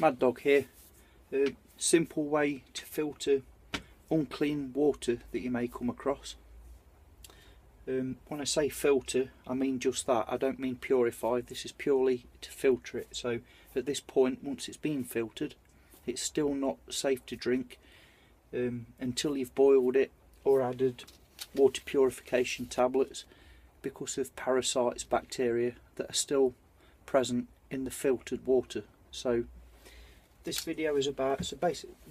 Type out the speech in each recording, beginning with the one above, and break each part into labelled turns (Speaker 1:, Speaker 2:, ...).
Speaker 1: Mad Dog here. A simple way to filter unclean water that you may come across. When I say filter, I mean just that. I don't mean purify. This is purely to filter it. So at this point, once it's been filtered, it's still not safe to drink until you've boiled it or added water purification tablets, because of parasites, bacteria that are still present in the filtered water. So this video is about,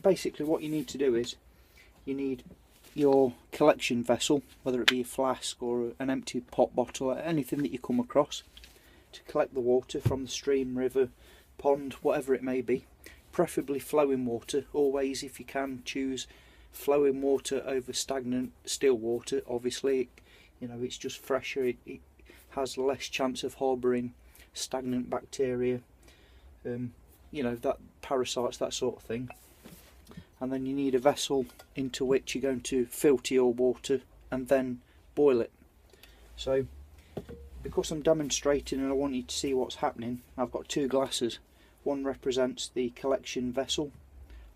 Speaker 1: basically what you need to do is you need your collection vessel, whether it be a flask or an empty pop bottle, or anything that you come across, to collect the water from the stream, river, pond, whatever it may be. Preferably flowing water. Always, if you can, choose flowing water over stagnant still water. Obviously, you know, it's just fresher, it has less chance of harbouring stagnant bacteria, you know, that parasites, that sort of thing. And then you need a vessel into which you're going to filter your water and then boil it. So because I'm demonstrating and I want you to see what's happening, I've got two glasses. One represents the collection vessel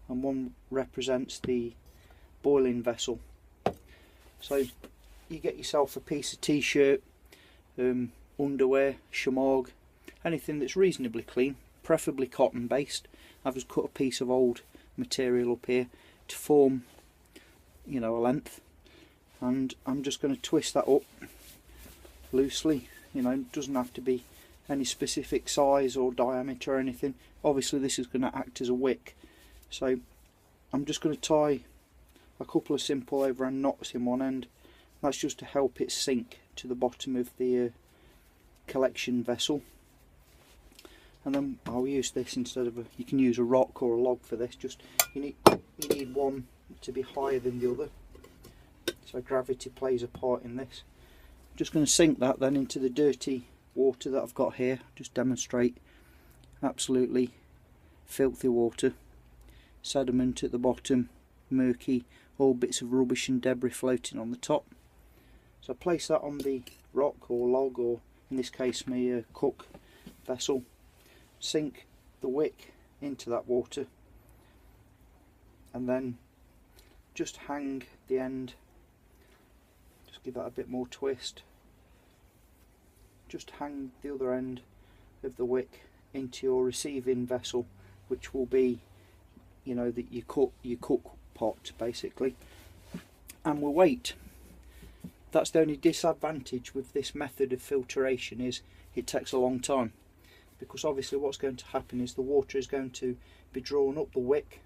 Speaker 1: and one represents the boiling vessel. So you get yourself a piece of t-shirt, underwear, shamog, anything that's reasonably clean, preferably cotton based. I've just cut a piece of old material up here to form, you know, a length, and I'm just going to twist that up loosely. You know, it doesn't have to be any specific size or diameter or anything. Obviously this is going to act as a wick, so I'm just going to tie a couple of simple overhand knots in one end. That's just to help it sink to the bottom of the collection vessel. And then I'll use this instead of you can use a rock or a log for this. Just you need one to be higher than the other, so gravity plays a part in this. I'm just going to sink that then into the dirty water that I've got here. Just demonstrate. Absolutely filthy water, sediment at the bottom, murky, all bits of rubbish and debris floating on the top. So I place that on the rock or log, or in this case my cook vessel. Sink the wick into that water and then just hang the end, just give that a bit more twist, just hang the other end of the wick into your receiving vessel, which will be, you know, that you cook pot basically, and we'll wait. That's the only disadvantage with this method of filtration, is it takes a long time. Because obviously what's going to happen is the water is going to be drawn up the wick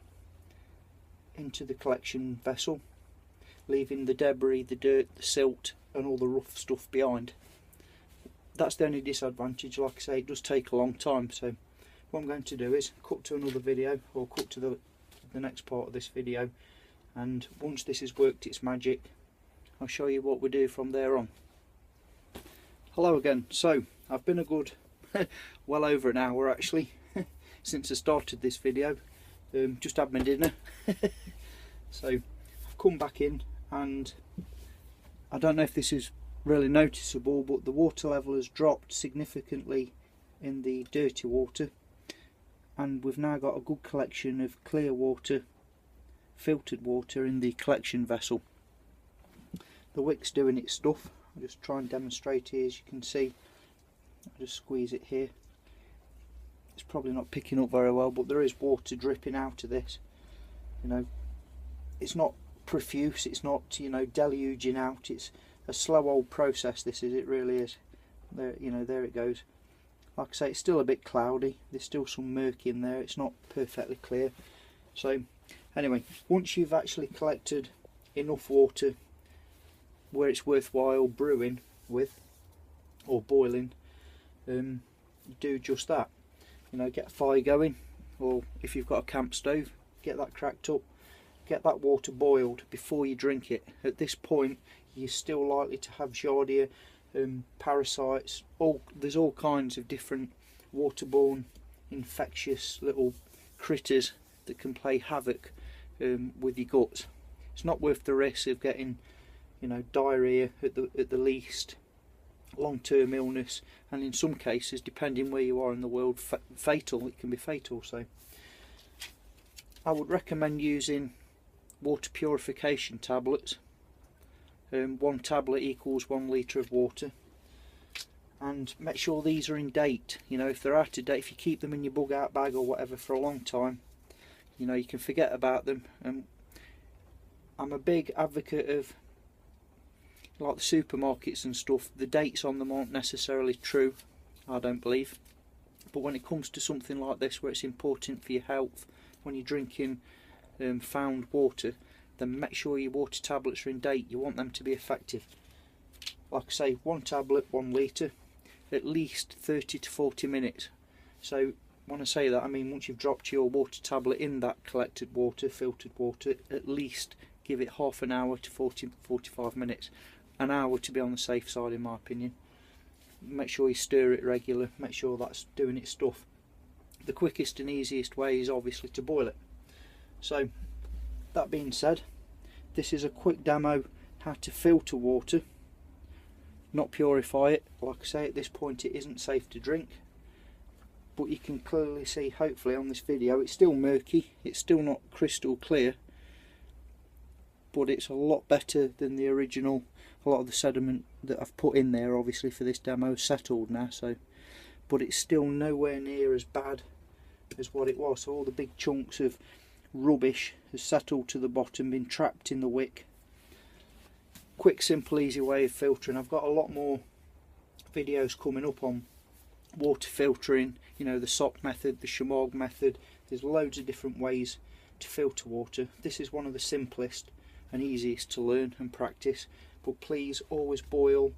Speaker 1: into the collection vessel, leaving the debris, the dirt, the silt and all the rough stuff behind. That's the only disadvantage. Like I say, it does take a long time. So what I'm going to do is cut to another video, or cut to the next part of this video, and once this has worked its magic, I'll show you what we do from there on. Hello again. So I've been a good well over an hour actually since I started this video. Just had my dinner so I've come back in, and I don't know if this is really noticeable, but the water level has dropped significantly in the dirty water, and we've now got a good collection of clear water, filtered water in the collection vessel. The wick's doing its stuff. I'll just try and demonstrate here. As you can see, I'll just squeeze it here. It's probably not picking up very well, but there is water dripping out of this. You know, it's not profuse, it's not, you know, deluging out. It's a slow old process, this is, it really is. There, you know, there it goes. Like I say, it's still a bit cloudy, there's still some murky in there, it's not perfectly clear. So anyway, once you've actually collected enough water where it's worthwhile brewing with or boiling, do just that. You know, get a fire going, or if you've got a camp stove, get that cracked up, get that water boiled before you drink it. At this point you're still likely to have giardia, parasites, there's all kinds of different waterborne infectious little critters that can play havoc with your guts. It's not worth the risk of getting, you know, diarrhea at the least, long-term illness, and in some cases, depending where you are in the world, fatal. It can be fatal. So I would recommend using water purification tablets. 1 tablet equals 1 litre of water, and make sure these are in date. You know, if they're out of date, if you keep them in your bug out bag or whatever for a long time, you know, you can forget about them. I'm a big advocate of, like the supermarkets and stuff, the dates on them aren't necessarily true, I don't believe. But when it comes to something like this, where it's important for your health, when you're drinking found water, then make sure your water tablets are in date. You want them to be effective. Like I say, 1 tablet, 1 litre, at least 30 to 40 minutes. So when I say that, I mean once you've dropped your water tablet in that collected water, filtered water, at least give it half an hour to 45 minutes. An hour to be on the safe side, in my opinion. Make sure you stir it regular, make sure that's doing its stuff. The quickest and easiest way is obviously to boil it. So that being said, this is a quick demo how to filter water, not purify it. Like I say, at this point it isn't safe to drink, but you can clearly see, hopefully on this video, it's still murky, it's still not crystal clear, but it's a lot better than the original. A lot of the sediment that I've put in there obviously for this demo is settled now, so, but it's still nowhere near as bad as what it was. So all the big chunks of rubbish has settled to the bottom, been trapped in the wick. Quick, simple, easy way of filtering. I've got a lot more videos coming up on water filtering, you know, the sock method, the Shomog method. There's loads of different ways to filter water. This is one of the simplest and easiest to learn and practice, but please always boil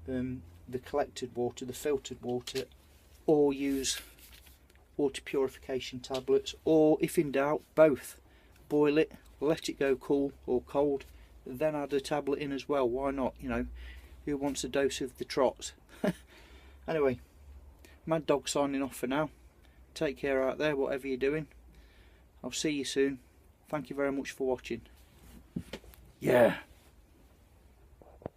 Speaker 1: the collected water, the filtered water, or use water purification tablets, or if in doubt, both. Boil it, let it go cool or cold, then add a tablet in as well. Why not? You know, who wants a dose of the trots? Anyway, Mad Dog signing off for now. Take care out there, whatever you're doing. I'll see you soon. Thank you very much for watching. Yeah.